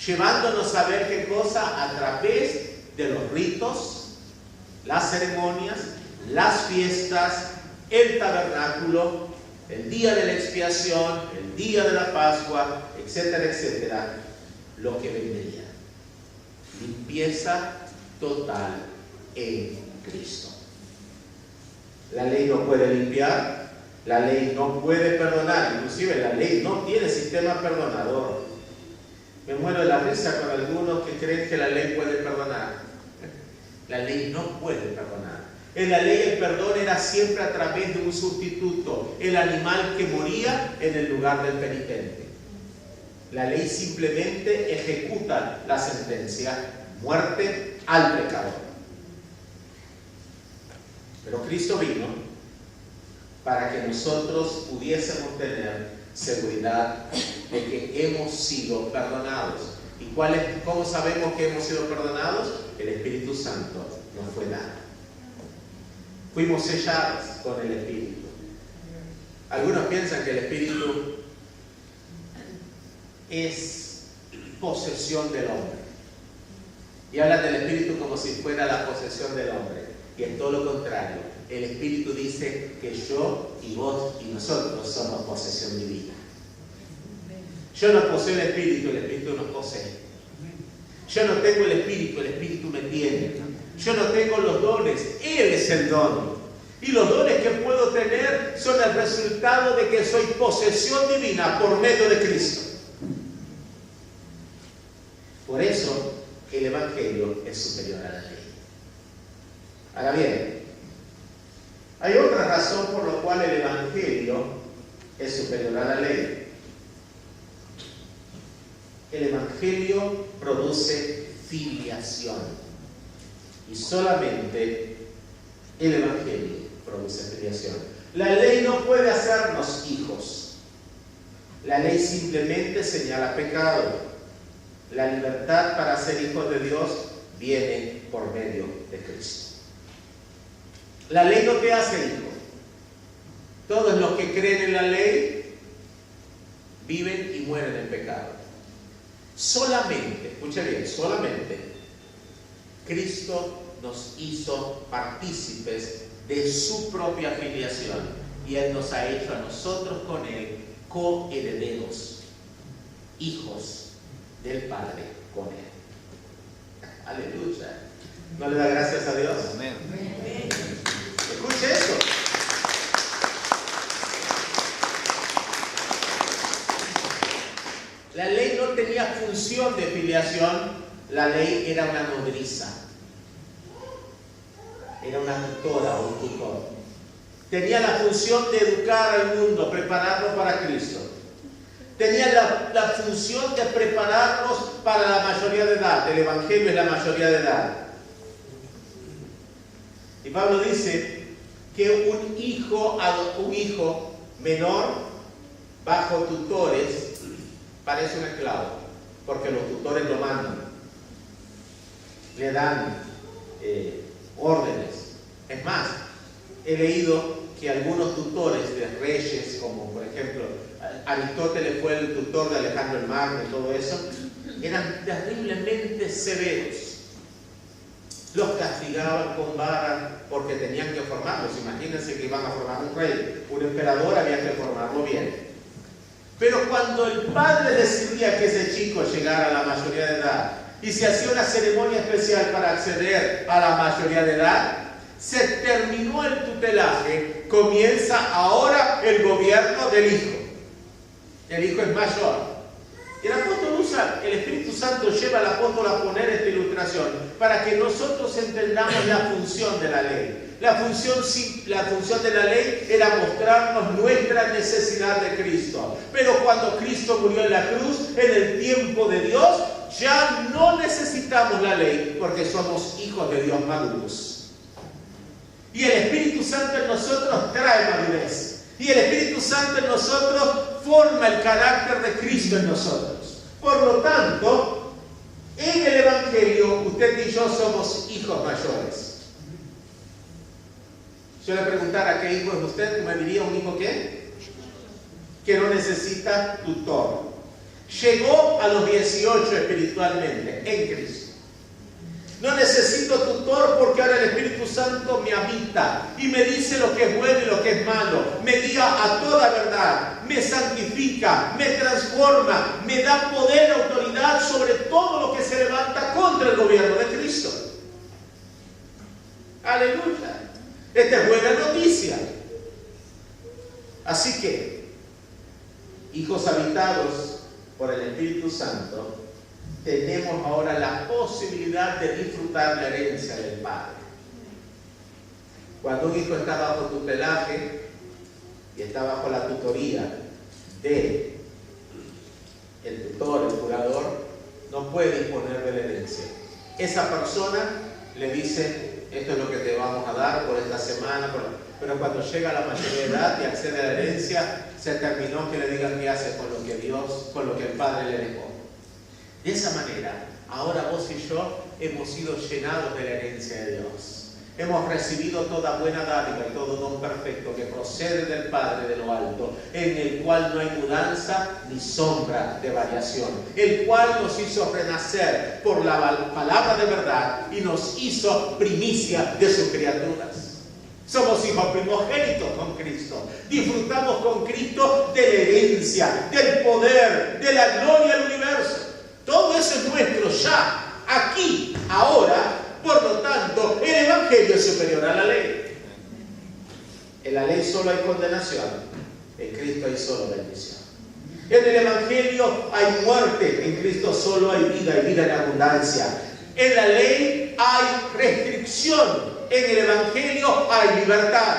llevándonos a ver qué cosa a través de los ritos, las ceremonias, las fiestas, el tabernáculo, el día de la expiación, el día de la Pascua, etcétera, etcétera, lo que vendría. Limpieza total en Cristo. La ley no puede limpiar, la ley no puede perdonar, inclusive la ley no tiene sistema perdonador. Me muero de la risa con algunos que creen que la ley puede perdonar. La ley no puede perdonar. En la ley el perdón era siempre a través de un sustituto, el animal que moría en el lugar del penitente. La ley simplemente ejecuta la sentencia: muerte al pecador. Pero Cristo vino para que nosotros pudiésemos tener seguridad de que hemos sido perdonados. ¿Y cómo sabemos que hemos sido perdonados? El Espíritu Santo nos fue dado. Fuimos sellados con el Espíritu. Algunos piensan que el Espíritu es posesión del hombre. Y hablan del Espíritu como si fuera la posesión del hombre. Y es todo lo contrario. El Espíritu dice que yo y vos y nosotros somos posesión divina. Yo no poseo el Espíritu nos posee. Yo no tengo el Espíritu me tiene. Yo no tengo los dones, Él es el don. Y los dones que puedo tener son el resultado de que soy posesión divina por medio de Cristo. Por eso el Evangelio es superior a la ley. Ahora bien, hay otra razón por la cual el Evangelio es superior a la ley. El Evangelio produce filiación. Y solamente el Evangelio produce filiación. La ley no puede hacernos hijos. La ley simplemente señala pecado. La libertad para ser hijos de Dios viene por medio de Cristo. La ley no te hace hijo. Todos los que creen en la ley viven y mueren en pecado. Solamente, escuche bien, solamente Cristo nos hizo partícipes de su propia filiación y Él nos ha hecho a nosotros con Él coherederos, hijos del Padre con Él. Aleluya. ¿No le da gracias a Dios? Amén. Escuche esto. La ley no tenía función de filiación, la ley era una nodriza, era una tutora o un tutor. Tenía la función de educar al mundo, prepararlo para Cristo. Tenía la función de prepararnos para la mayoría de edad. El Evangelio es la mayoría de edad. Y Pablo dice que un hijo menor bajo tutores parece un esclavo, porque los tutores lo mandan, le dan órdenes. Es más, he leído que algunos tutores de reyes, como por ejemplo Aristóteles fue el tutor de Alejandro el Magno y todo eso, eran terriblemente severos. Los castigaban con vara porque tenían que formarlos. Imagínense que iban a formar un rey, un emperador, había que formarlo bien. Pero cuando el padre decidía que ese chico llegara a la mayoría de edad y se hacía una ceremonia especial para acceder a la mayoría de edad, se terminó el tutelaje, comienza ahora el gobierno del hijo. El hijo es mayor. Y el apóstol el Espíritu Santo lleva al apóstol a poner esta ilustración para que nosotros entendamos la función de la ley. La función de la ley era mostrarnos nuestra necesidad de Cristo. Pero cuando Cristo murió en la cruz, en el tiempo de Dios, ya no necesitamos la ley porque somos hijos de Dios maduros. Y el Espíritu Santo en nosotros trae madurez. Y el Espíritu Santo en nosotros forma el carácter de Cristo en nosotros. Por lo tanto, en el Evangelio, usted y yo somos hijos mayores. Yo le preguntara qué hijo es usted, ¿me diría un hijo qué? Que no necesita tutor. Llegó a los 18 espiritualmente, en Cristo. No necesito tutor porque ahora el Espíritu Santo me habita y me dice lo que es bueno y lo que es malo. Me guía a toda verdad, me santifica, me transforma, me da poder y autoridad sobre todo lo que se levanta contra el gobierno de Cristo. Aleluya. Esta es buena noticia. Así que, hijos habitados por el Espíritu Santo, tenemos ahora la posibilidad de disfrutar la herencia del Padre. Cuando un hijo está bajo tutelaje y está bajo la tutoría de el tutor, el curador, no puede disponer de la herencia. Esa persona le dice: esto es lo que te vamos a dar por esta semana, pero cuando llega a la mayoría de edad y accede a la herencia, se terminó que le digan qué hace con lo que el Padre le dejó. De esa manera, ahora vos y yo hemos sido llenados de la herencia de Dios. Hemos recibido toda buena dádiva y todo don perfecto que procede del Padre de lo alto, en el cual no hay mudanza ni sombra de variación, el cual nos hizo renacer por la palabra de verdad y nos hizo primicia de sus criaturas. Somos hijos primogénitos con Cristo. Disfrutamos con Cristo de la herencia, del poder, de la gloria del universo. Todo eso es nuestro ya, aquí, ahora. Por lo tanto, el Evangelio es superior a la ley. En la ley solo hay condenación, en Cristo hay solo bendición. En el Evangelio hay muerte, en Cristo solo hay vida y vida en abundancia. En la ley hay restricción, en el Evangelio hay libertad.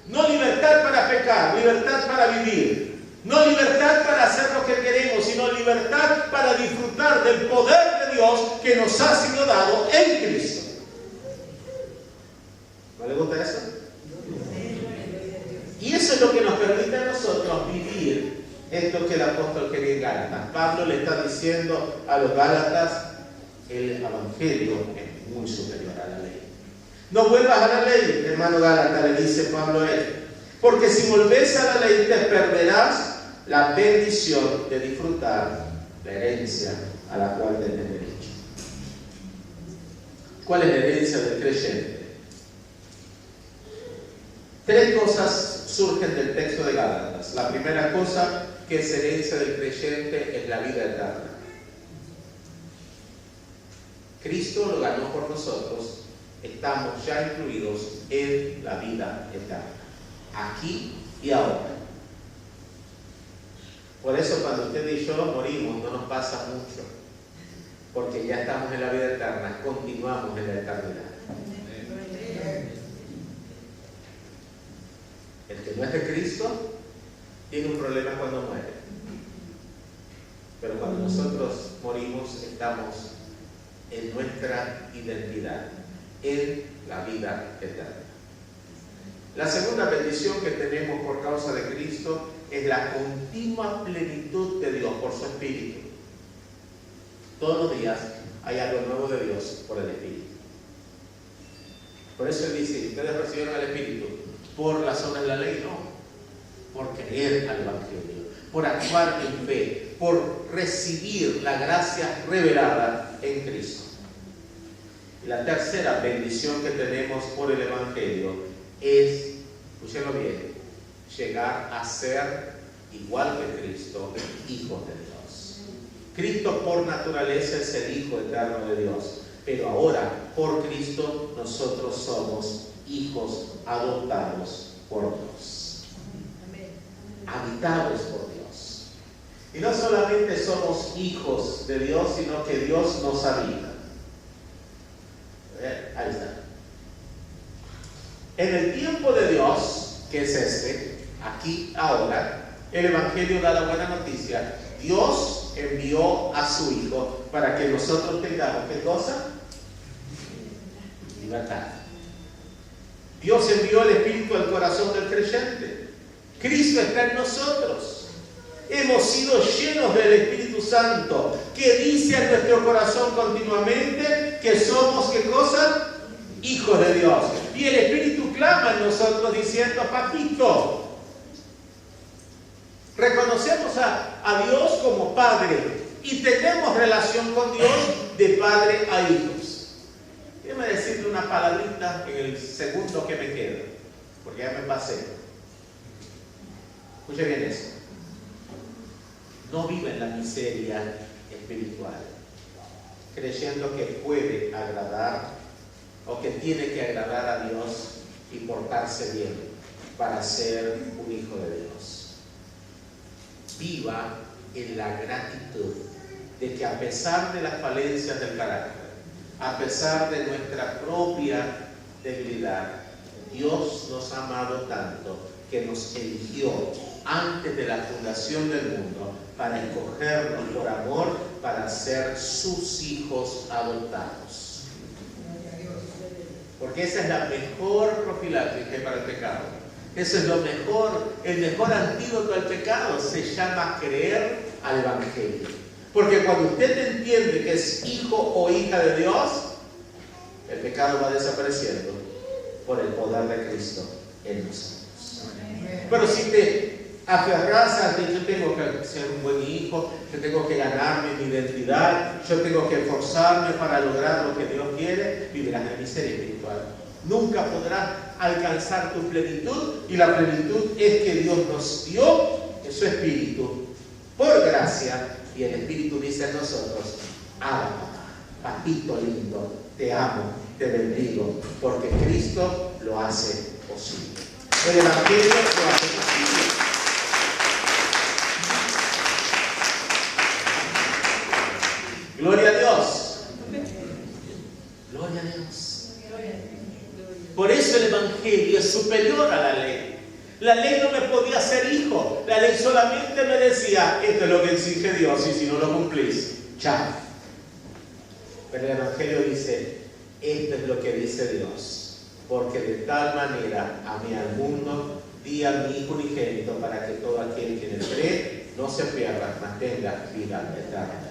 No libertad para pecar, libertad para vivir. No libertad para hacer lo que queremos, sino libertad para disfrutar del poder de Dios que nos ha sido dado en Cristo. ¿No le gusta eso? Y eso es lo que nos permite a nosotros vivir esto que el apóstol quería en Gálatas. Pablo le está diciendo a los Gálatas: el Evangelio es muy superior a la ley. No vuelvas a la ley, hermano Gálatas, le dice Pablo a él. Porque si volvés a la ley te perderás la bendición de disfrutar la herencia a la cual tenés derecho. ¿Cuál es la herencia del creyente? 3 cosas surgen del texto de Gálatas. La primera cosa que es herencia del creyente es la vida eterna. Cristo lo ganó por nosotros, estamos ya incluidos en la vida eterna, aquí y ahora. Por eso cuando usted y yo morimos no nos pasa mucho, porque ya estamos en la vida eterna, continuamos en la eternidad. El que no es de Cristo tiene un problema cuando muere, pero cuando nosotros morimos estamos en nuestra identidad, en la vida eterna. La segunda bendición que tenemos por causa de Cristo es la continua plenitud de Dios por su Espíritu. Todos los días hay algo nuevo de Dios por el Espíritu. Por eso Él dice, ustedes recibieron el Espíritu por las obras de la ley, no, por creer al Evangelio, por actuar en fe, por recibir la gracia revelada en Cristo. Y la tercera bendición que tenemos por el Evangelio es, escúchenlo bien, llegar a ser, igual que Cristo, hijos de Dios. Cristo por naturaleza es el Hijo eterno de Dios, pero ahora por Cristo nosotros somos hijos adoptados por Dios, habitados por Dios. Y no solamente somos hijos de Dios, sino que Dios nos habita. Ahí está. En el tiempo de Dios, que es este, aquí, ahora, el Evangelio da la buena noticia. Dios envió a su Hijo para que nosotros tengamos, ¿qué cosa? Libertad. Dios envió el Espíritu al corazón del creyente. Cristo está en nosotros. Hemos sido llenos del Espíritu Santo, que dice a nuestro corazón continuamente que somos, ¿qué cosa? Hijos de Dios. Y el Espíritu clama en nosotros diciendo, papito. Reconocemos a Dios como Padre y tenemos relación con Dios de padre a hijos. Déjame decirle una palabrita en el segundo que me queda, porque ya me pasé. Escuche bien eso. No viva en la miseria espiritual, creyendo que puede agradar o que tiene que agradar a Dios y portarse bien para ser un hijo de Dios. Viva en la gratitud de que a pesar de las falencias del carácter, a pesar de nuestra propia debilidad, Dios nos ha amado tanto que nos eligió antes de la fundación del mundo para escogernos por amor para ser sus hijos adoptados. Porque esa es la mejor profilaxis que hay para el pecado. Eso es lo mejor, el mejor antídoto al pecado se llama creer al Evangelio. Porque cuando usted entiende que es hijo o hija de Dios, el pecado va desapareciendo por el poder de Cristo en nosotros. Pero si te aferras a que yo tengo que ser un buen hijo, yo tengo que ganarme mi identidad, yo tengo que esforzarme para lograr lo que Dios quiere, vivirás en miseria espiritual. Nunca podrás alcanzar tu plenitud, y la plenitud es que Dios nos dio en su Espíritu por gracia, y el Espíritu dice a nosotros, papito lindo, te amo, te bendigo, porque Cristo lo hace posible. El Evangelio lo hace posible. Gloria a Dios. Gloria a Dios. Por eso el Evangelio es superior a la ley. La ley no me podía hacer hijo. La ley solamente me decía, esto es lo que exige Dios y si no lo cumplís, chao. Pero el Evangelio dice, esto es lo que dice Dios. Porque de tal manera amé al mundo, di a mi Hijo unigénito para que todo aquel que en él cree no se pierda, mas tenga vida eterna.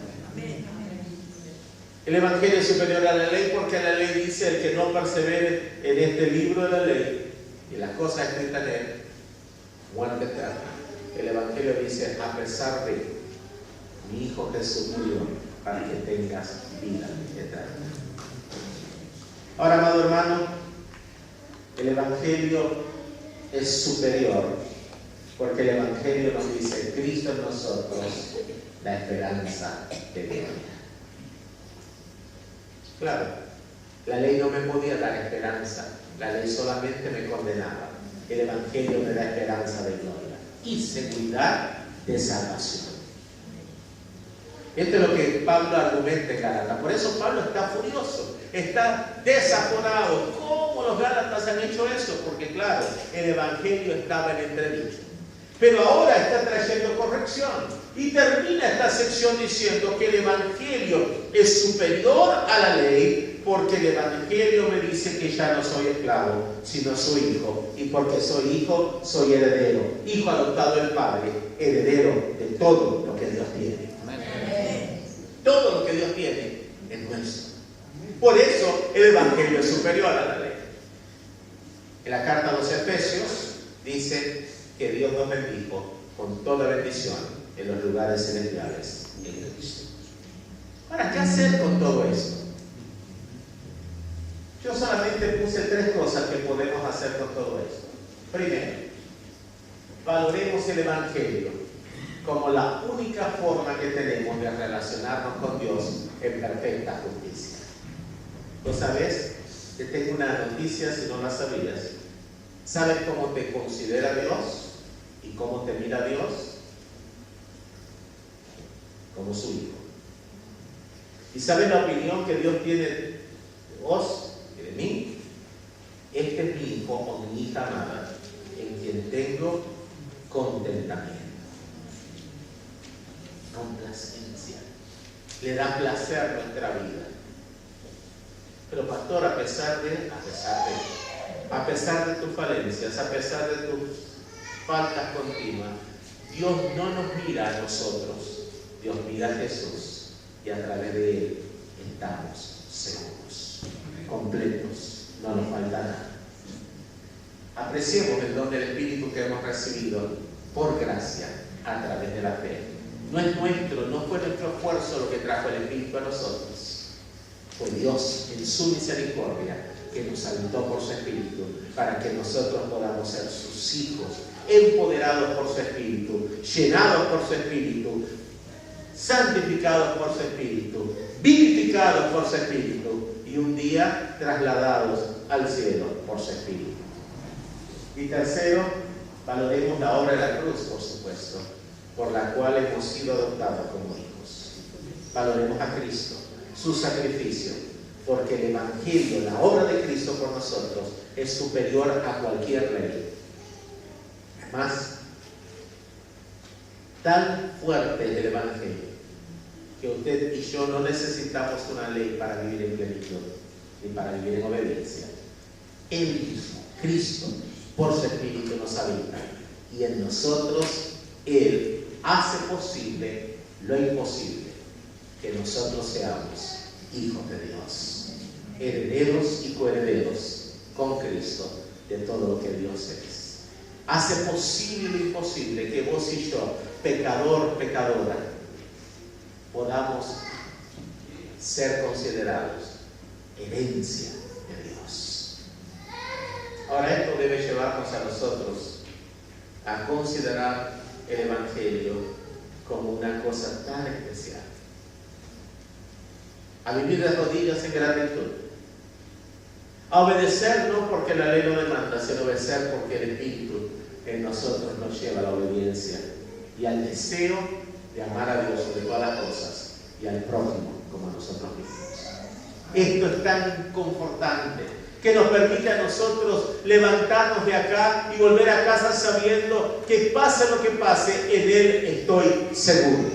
El Evangelio es superior a la ley porque la ley dice el que no persevere en este libro de la ley y las cosas escritas en él, muerte eterna. El Evangelio dice a pesar de Mi Hijo Jesús murió para que tengas vida eterna. Ahora, amado hermano, el Evangelio es superior, porque el Evangelio nos dice: Cristo en nosotros, la esperanza de gloria. Claro, la ley no me podía dar esperanza, la ley solamente me condenaba. El Evangelio me da esperanza de gloria y seguridad de salvación. Esto es lo que Pablo argumenta en Gálatas. Por eso Pablo está furioso, está desaforado. ¿Cómo los Gálatas han hecho eso? Porque claro, el Evangelio estaba en entredicho. Pero ahora está trayendo corrección. Y termina esta sección diciendo que el Evangelio es superior a la ley, porque el Evangelio me dice que ya no soy esclavo, sino soy hijo. Y porque soy hijo, soy heredero. Hijo adoptado del Padre, heredero de todo lo que Dios tiene. Todo lo que Dios tiene es nuestro. Por eso el Evangelio es superior a la ley. En la carta a los Efesios dice que Dios nos bendijo con toda bendición en los lugares celestiales en Cristo. Ahora, ¿qué hacer con todo esto? Yo solamente puse 3 cosas que podemos hacer con todo esto. Primero, valoremos el Evangelio como la única forma que tenemos de relacionarnos con Dios en perfecta justicia. ¿Lo sabes? Te tengo una noticia si no la sabías. ¿Sabes cómo te considera Dios y cómo te mira Dios? Como su hijo. ¿Y sabes la opinión que Dios tiene de vos y de mí? Este es mi hijo o mi hija amada, en quien tengo contentamiento. Complacencia. Le da placer nuestra vida. Pero pastor, a pesar de tus falencias, a pesar de tus faltas continuas, Dios no nos mira a nosotros, Dios mira a Jesús, y a través de Él estamos seguros, completos, no nos falta nada. Apreciemos el don del Espíritu que hemos recibido por gracia a través de la fe. No es nuestro, no fue nuestro esfuerzo lo que trajo el Espíritu a nosotros. Fue Dios en su misericordia que nos habitó por su Espíritu para que nosotros podamos ser sus hijos, empoderados por su Espíritu, llenados por su Espíritu, santificados por su Espíritu, vivificados por su Espíritu y un día trasladados al cielo por su Espíritu. Y tercero, valoremos la obra de la cruz, por supuesto, por la cual hemos sido adoptados como hijos. Valoremos a Cristo, su sacrificio, porque el Evangelio, la obra de Cristo por nosotros, es superior a cualquier ley. Más, tan fuerte es el Evangelio, que usted y yo no necesitamos una ley para vivir en plenitud, ni para vivir en obediencia. Él mismo, Cristo, por su Espíritu nos habita, y en nosotros Él hace posible lo imposible, que nosotros seamos hijos de Dios, herederos y coherederos con Cristo de todo lo que Dios es. Hace posible lo imposible que vos y yo, pecador, pecadora, podamos ser considerados herencia de Dios. Ahora, esto debe llevarnos a nosotros a considerar el Evangelio como una cosa tan especial, a vivir de rodillas en gratitud, a obedecer no porque la ley lo demanda, sino obedecer porque el Espíritu en nosotros nos lleva a la obediencia y al deseo de amar a Dios sobre todas las cosas y al prójimo como a nosotros mismos. Esto es tan confortante, que nos permite a nosotros levantarnos de acá y volver a casa sabiendo que pase lo que pase, en Él estoy seguro.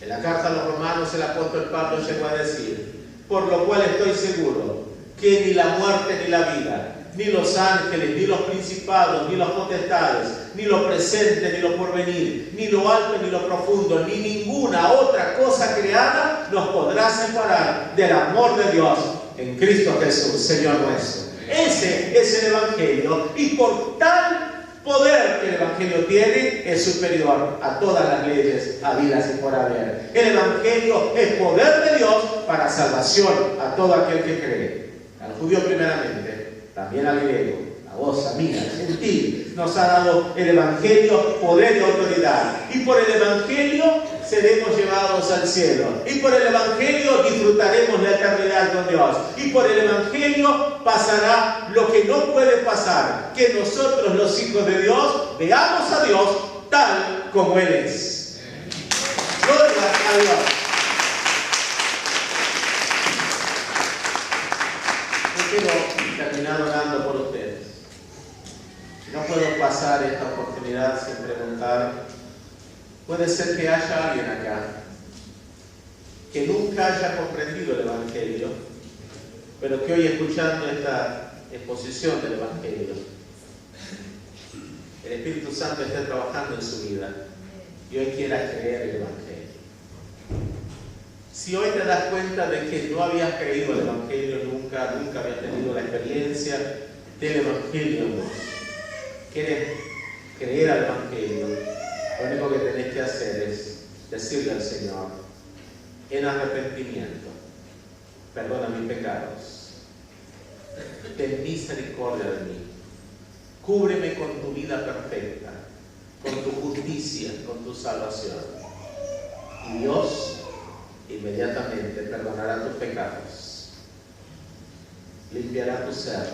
En la carta a los Romanos el apóstol Pablo llegó a decir: por lo cual estoy seguro que ni la muerte ni la vida, ni los ángeles, ni los principados, ni los potestades, ni lo presente, ni lo porvenir, ni lo alto, ni lo profundo, ni ninguna otra cosa creada nos podrá separar del amor de Dios en Cristo Jesús, Señor nuestro. Ese es el Evangelio, y por tal poder que el Evangelio tiene es superior a todas las leyes habidas y por haber. El Evangelio es poder de Dios para salvación a todo aquel que cree. Al judío primeramente, también al griego, a vos, a mí, al gentil, nos ha dado el Evangelio poder y autoridad. Y por el Evangelio seremos llevados al cielo. Y por el Evangelio disfrutaremos la eternidad con Dios. Y por el Evangelio pasará lo que no puede pasar, que nosotros los hijos de Dios veamos a Dios tal como Él es. Gloria a Dios. Yo quiero terminar orando por ustedes. No puedo pasar esta oportunidad sin preguntar. Puede ser que haya alguien acá que nunca haya comprendido el Evangelio, pero que hoy, escuchando esta exposición del Evangelio, el Espíritu Santo esté trabajando en su vida y hoy quiera creer el Evangelio. Si hoy te das cuenta de que no habías creído el Evangelio nunca habías tenido la experiencia del Evangelio en vos, quieres creer al Evangelio, lo único que tenés que hacer es decirle al Señor, en arrepentimiento, perdona mis pecados, ten misericordia de mí, cúbreme con tu vida perfecta, con tu justicia, con tu salvación. Y Dios inmediatamente perdonará tus pecados, limpiará tu ser,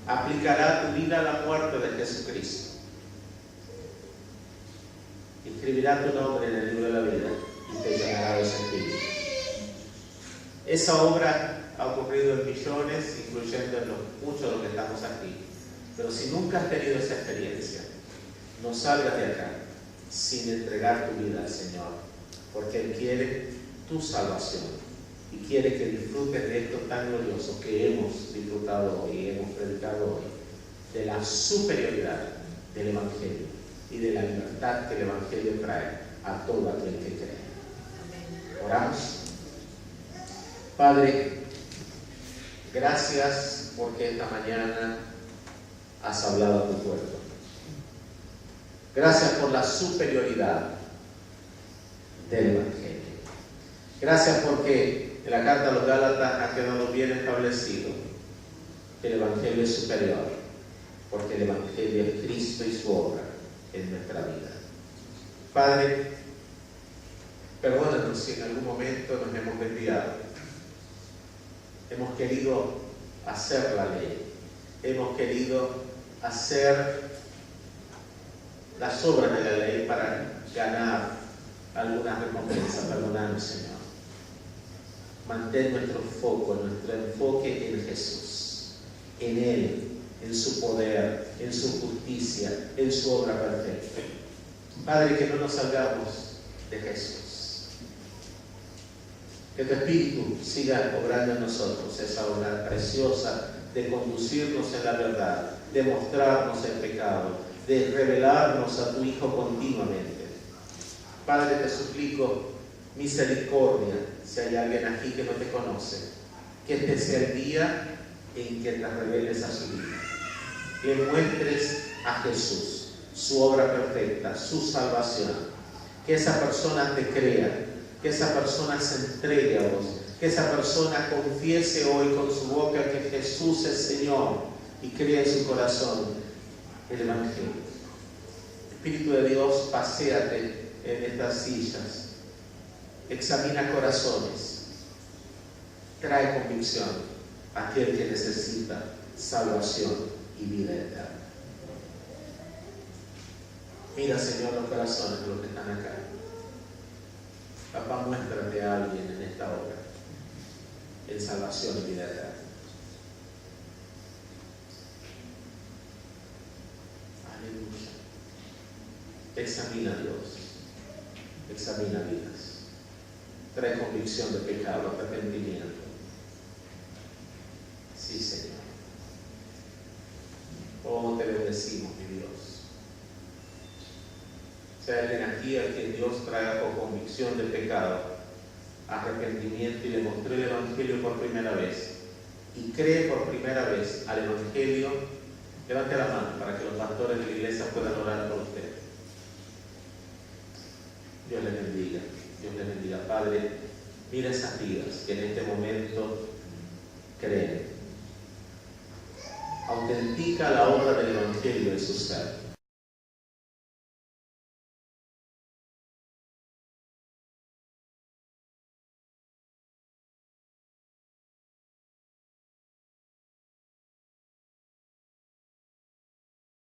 aplicará tu vida a la muerte de Jesucristo, escribirá tu nombre en el libro de la vida y te llenará de su espíritu. Esa obra ha ocurrido en millones, incluyendo en muchos de los que estamos aquí. Pero si nunca has tenido esa experiencia, no salgas de acá sin entregar tu vida al Señor, porque Él quiere tu salvación y quiere que disfrutes de esto tan glorioso que hemos disfrutado hoy, hemos predicado hoy, de la superioridad del Evangelio y de la libertad que el Evangelio trae a todo aquel que cree. Oramos. Padre, gracias porque esta mañana has hablado a tu pueblo. Gracias por la superioridad del Evangelio. Gracias porque en la carta a los Gálatas ha quedado bien establecido que el Evangelio es superior, porque el Evangelio es Cristo y su obra en nuestra vida. Padre, perdónanos si en algún momento nos hemos desviado. Hemos querido hacer la ley, hemos querido hacer las obras de la ley para ganar alguna recompensa. Perdónanos, Señor. Mantén nuestro foco, nuestro enfoque en Jesús, en Él, en su poder, en su justicia, en su obra perfecta. Padre, que no nos salgamos de Jesús. Que tu Espíritu siga obrando en nosotros esa obra preciosa de conducirnos en la verdad, de mostrarnos el pecado, de revelarnos a tu Hijo continuamente. Padre, te suplico misericordia si hay alguien aquí que no te conoce, que este sea el día en que te reveles a su vida. Le muestres a Jesús, su obra perfecta, su salvación. Que esa persona te crea, que esa persona se entregue a vos, que esa persona confiese hoy con su boca que Jesús es Señor y crea en su corazón el Evangelio. Espíritu de Dios, paséate en estas sillas, examina corazones, trae convicción a aquel que necesita salvación y vida eterna. Mira, Señor, los corazones de los que están acá. Papá, muéstrate a alguien en esta hora en salvación y vida eterna. Aleluya. Examina a Dios, examina vidas, trae convicción de pecado, arrepentimiento. Sí, Señor. Oh, te bendecimos, mi Dios. Si hay alguien aquí a quien Dios trae con convicción de pecado, arrepentimiento y le mostró el Evangelio por primera vez y cree por primera vez al Evangelio, Levante la mano para que los pastores de la iglesia puedan orar por usted. Dios les bendiga. Dios les bendiga. Padre, mira esas vidas que en este momento creen. Autentica la obra del Evangelio en su ser.